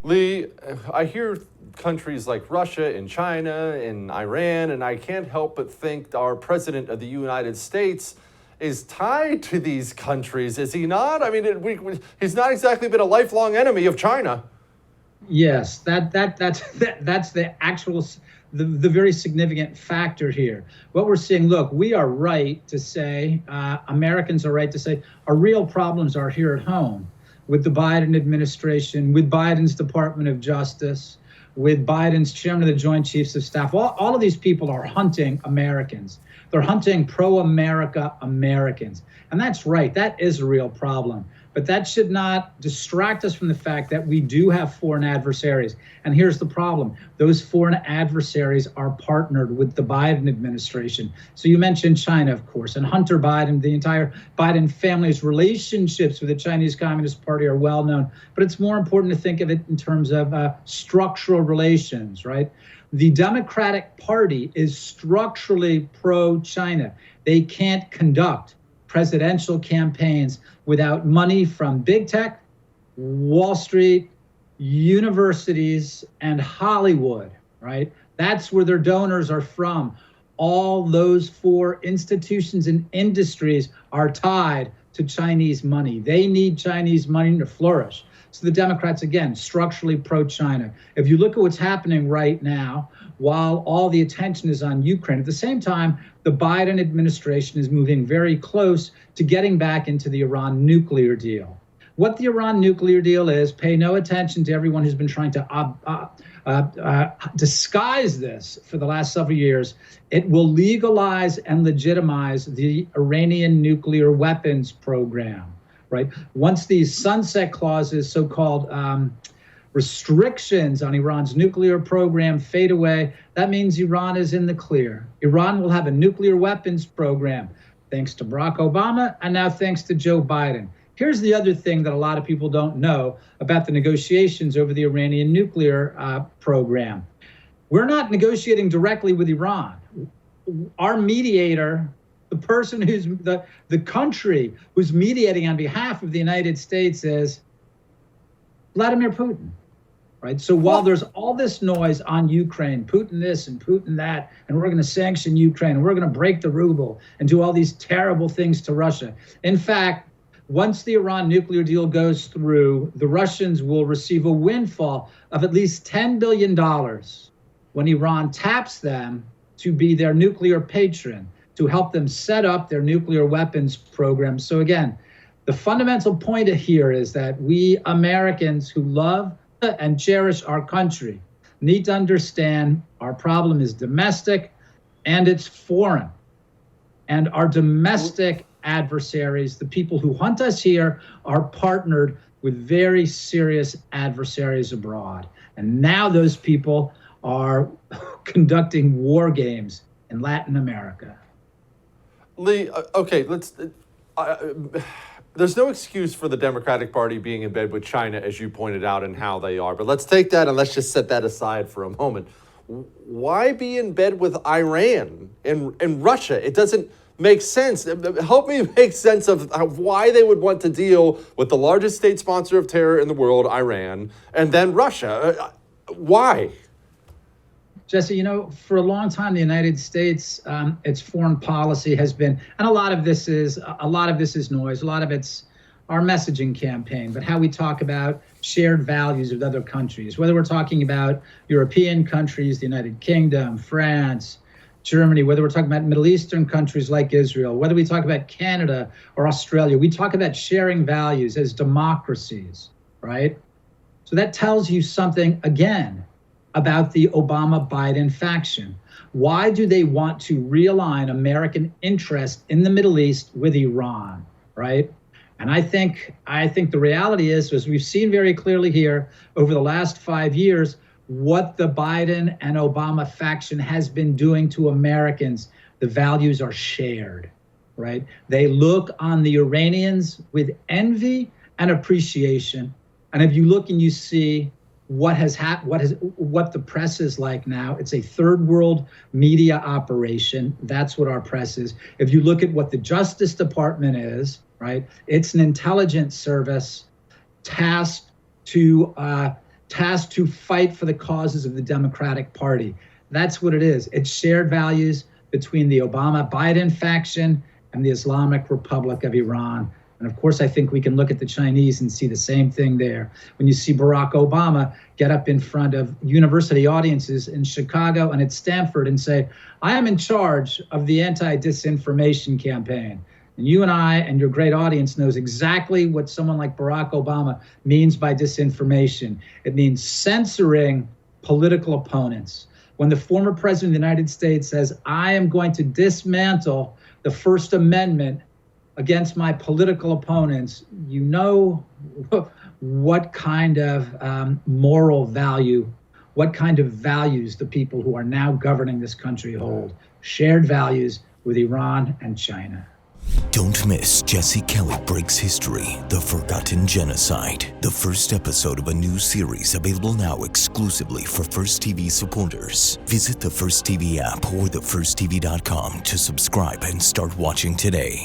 Lee, I hear countries like Russia and China and Iran, and I can't help but think our president of the United States is tied to these countries, is he not? I mean, he's not exactly been a lifelong enemy of China. Yes, that's the actual, the very significant factor here. What we're seeing, look, we are right to say, Americans are right to say, our real problems are here at home with the Biden administration, with Biden's Department of Justice, with Biden's chairman of the Joint Chiefs of Staff. All of these people are hunting Americans. They're hunting pro-America Americans. And that's right, that is a real problem. But that should not distract us from the fact that we do have foreign adversaries. And here's the problem. Those foreign adversaries are partnered with the Biden administration. So you mentioned China, of course, and Hunter Biden, the entire Biden family's relationships with the Chinese Communist Party are well known. But it's more important to think of it in terms of structural relations, right? The Democratic Party is structurally pro-China. They can't conduct presidential campaigns without money from big tech, Wall Street, universities, and Hollywood, right? That's where their donors are from. All those four institutions and industries are tied to Chinese money. They need Chinese money to flourish. So the Democrats, again, structurally pro-China. If you look at what's happening right now, while all the attention is on Ukraine, at the same time, the Biden administration is moving very close to getting back into the Iran nuclear deal. What the Iran nuclear deal is, pay no attention to everyone who's been trying to disguise this for the last several years. It will legalize and legitimize the Iranian nuclear weapons program, right? Once these sunset clauses, so-called restrictions on Iran's nuclear program fade away, that means Iran is in the clear. Iran will have a nuclear weapons program, thanks to Barack Obama, and now thanks to Joe Biden. Here's the other thing that a lot of people don't know about the negotiations over the Iranian nuclear program. We're not negotiating directly with Iran. Our mediator, the person who's the country who's mediating on behalf of the United States, is Vladimir Putin. Right? So while there's all this noise on Ukraine, Putin this and Putin that, and we're going to sanction Ukraine, and we're going to break the ruble and do all these terrible things to Russia. In fact, once the Iran nuclear deal goes through, the Russians will receive a windfall of at least $10 billion when Iran taps them to be their nuclear patron, to help them set up their nuclear weapons program. So again, the fundamental point here is that we Americans who love and cherish our country need to understand our problem is domestic and it's foreign. And our domestic adversaries, the people who hunt us here, are partnered with very serious adversaries abroad. And now those people are conducting war games in Latin America. Lee, okay, there's no excuse for the Democratic Party being in bed with China, as you pointed out, and how they are. But let's take that and let's just set that aside for a moment. Why be in bed with Iran and Russia? It doesn't make sense. Help me make sense of why they would want to deal with the largest state sponsor of terror in the world, Iran, and then Russia. Why? Jesse, for a long time, the United States, its foreign policy has been, and a lot of this is noise. A lot of it's our messaging campaign, but how we talk about shared values with other countries, whether we're talking about European countries, the United Kingdom, France, Germany, whether we're talking about Middle Eastern countries like Israel, whether we talk about Canada or Australia, we talk about sharing values as democracies, right? So that tells you something, again, about the Obama-Biden faction. Why do they want to realign American interest in the Middle East with Iran, right? And I think the reality is, as we've seen very clearly here over the last 5 years, what the Biden and Obama faction has been doing to Americans, the values are shared, right? They look on the Iranians with envy and appreciation. And if you look and you see what the press is like now, it's a third world media operation. That's what our press is. If you look at what the Justice Department is, right, it's an intelligence service tasked to tasked to fight for the causes of the Democratic Party. That's what it is. It's shared values between the Obama-Biden faction and the Islamic Republic of Iran. And of course, I think we can look at the Chinese and see the same thing there. When you see Barack Obama get up in front of university audiences in Chicago and at Stanford and say, I am in charge of the anti-disinformation campaign. And you and I and your great audience knows exactly what someone like Barack Obama means by disinformation. It means censoring political opponents. When the former president of the United States says, I am going to dismantle the First Amendment against my political opponents, you know what kind of moral value, what kind of values the people who are now governing this country hold. Shared values with Iran and China. Don't miss Jesse Kelly Breaks History, The Forgotten Genocide, the first episode of a new series available now exclusively for First TV supporters. Visit the First TV app or thefirsttv.com to subscribe and start watching today.